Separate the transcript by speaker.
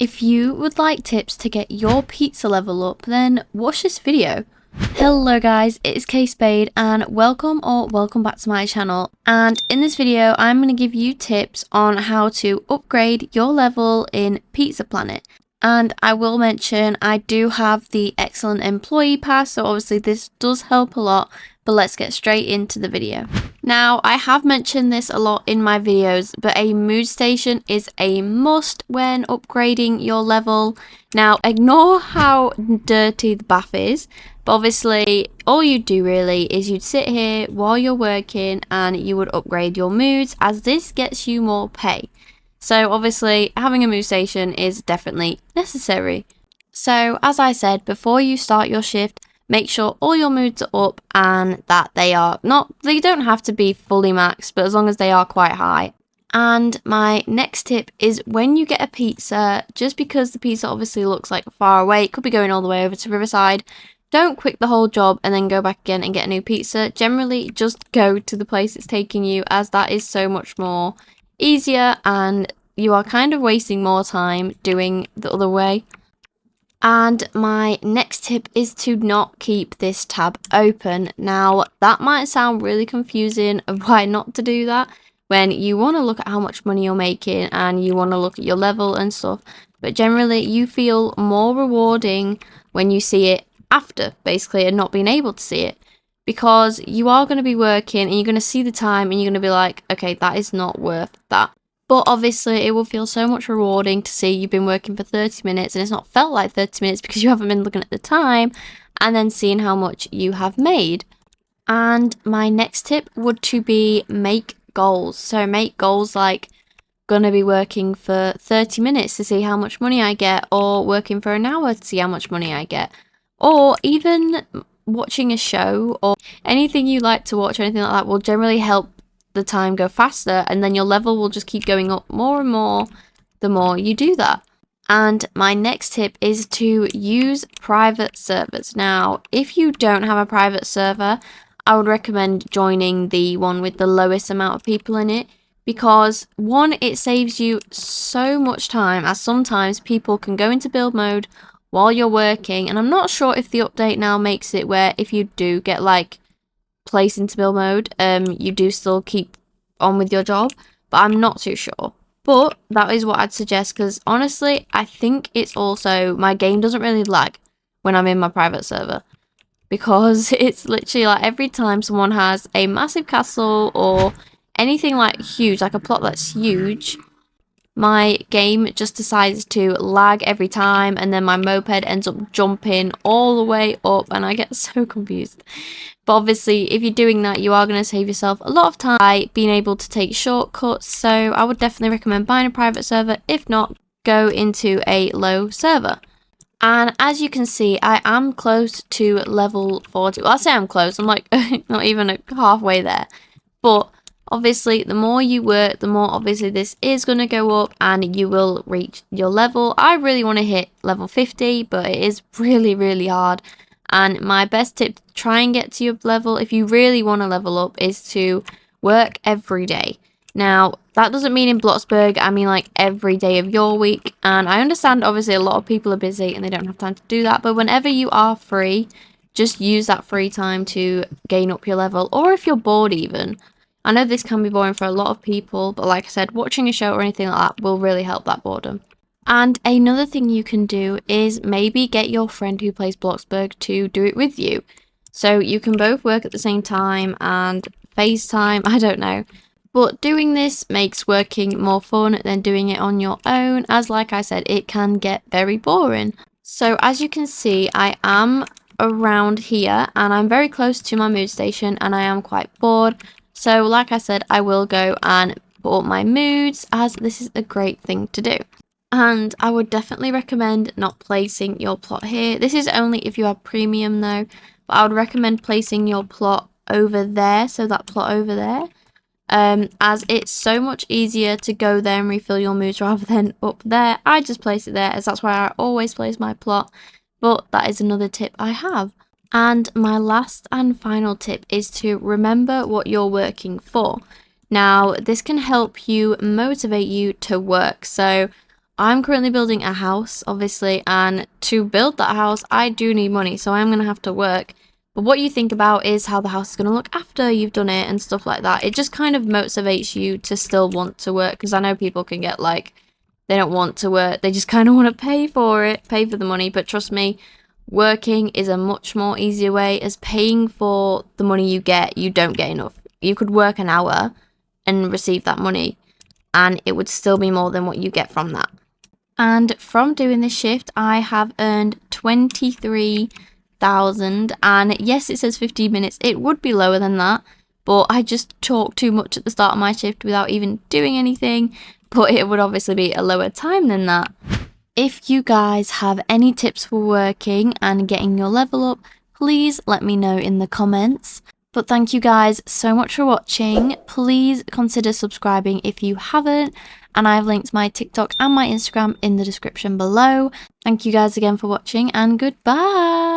Speaker 1: If you would like tips to get your pizza level up, then watch this video. Hello guys, it's K-Spade and welcome back to my channel. And in this video, I'm going to give you tips on how to upgrade your level in Pizza Planet. And I will mention I do have the excellent employee pass, so obviously this does help a lot, but let's get straight into the video. Now, I have mentioned this a lot in my videos, but a mood station is a must when upgrading your level. Now, ignore how dirty the bath is, but obviously all you do really is you'd sit here while you're working and you would upgrade your moods, as this gets you more pay. So obviously having a mood station is definitely necessary. So as I said, before you start your shift, make sure all your moods are up and that they don't have to be fully maxed, but as long as they are quite high. And my next tip is when you get a pizza, just because the pizza obviously looks like far away, it could be going all the way over to Riverside, don't quit the whole job and then go back again and get a new pizza. Generally, just go to the place it's taking you, as that is so much more easier and you are kind of wasting more time doing the other way. And my next tip is to not keep this tab open. Now, that might sound really confusing of why not to do that when you want to look at how much money you're making and you want to look at your level and stuff. But generally, you feel more rewarding when you see it after, basically, and not being able to see it. Because you are going to be working and you're going to see the time and you're going to be like, okay, that is not worth that. But obviously, it will feel so much rewarding to see you've been working for 30 minutes and it's not felt like 30 minutes because you haven't been looking at the time, and then seeing how much you have made. And my next tip would to be make goals. So make goals like gonna be working for 30 minutes to see how much money I get, or working for an hour to see how much money I get, or even watching a show or anything you like to watch or anything like that will generally help the time go faster, and then your level will just keep going up more and more the more you do that. And my next tip is to use private servers. Now, if you don't have a private server, I would recommend joining the one with the lowest amount of people in it, because one, it saves you so much time, as sometimes people can go into build mode while you're working, and I'm not sure if the update now makes it where if you do get like place into build mode, you do still keep on with your job, but I'm not too sure. But that is what I'd suggest, because honestly, I think it's also, my game doesn't really lag when I'm in my private server, because it's literally like every time someone has a massive castle or anything like huge, like a plot that's huge, my game just decides to lag every time, and then my moped ends up jumping all the way up and I get so confused. But obviously, if you're doing that, you are going to save yourself a lot of time by being able to take shortcuts. So I would definitely recommend buying a private server. If not, go into a low server. And as you can see, I am close to level 40. Well, I say I'm close. I'm like not even halfway there. But obviously, the more you work, the more obviously this is going to go up and you will reach your level. I really want to hit level 50, but it is really, really hard. And my best tip to try and get to your level, if you really want to level up, is to work every day. Now, that doesn't mean in Bloxburg, I mean like every day of your week. And I understand obviously a lot of people are busy and they don't have time to do that. But whenever you are free, just use that free time to gain up your level. Or if you're bored even. I know this can be boring for a lot of people, but like I said, watching a show or anything like that will really help that boredom. And another thing you can do is maybe get your friend who plays Bloxburg to do it with you. So you can both work at the same time and FaceTime, I don't know. But doing this makes working more fun than doing it on your own, as like I said, it can get very boring. So as you can see, I am around here and I'm very close to my mood station and I am quite bored. So like I said, I will go and put up my moods, as this is a great thing to do. And I would definitely recommend not placing your plot here. This is only if you have premium though, but I would recommend placing your plot over there, so that plot over there, as it's so much easier to go there and refill your moods rather than up there. I just place it there, as that's where I always place my plot, but that is another tip I have. And my last and final tip is to remember what you're working for. Now, this can help you motivate you to work. So I'm currently building a house, obviously, and to build that house, I do need money, so I'm going to have to work. But what you think about is how the house is going to look after you've done it and stuff like that. It just kind of motivates you to still want to work, because I know people can get like, they don't want to work, they just kind of want to pay for it, pay for the money. But trust me, working is a much more easier way, as paying for the money you don't get enough. You could work an hour and receive that money, and it would still be more than what you get from that. And from doing this shift, I have earned 23,000, and yes, it says 15 minutes. It would be lower than that, but I just talked too much at the start of my shift without even doing anything, but it would obviously be a lower time than that. If you guys have any tips for working and getting your level up, please let me know in the comments. But thank you guys so much for watching. Please consider subscribing if you haven't, and I've linked my TikTok and my Instagram in the description below. Thank you guys again for watching, and goodbye!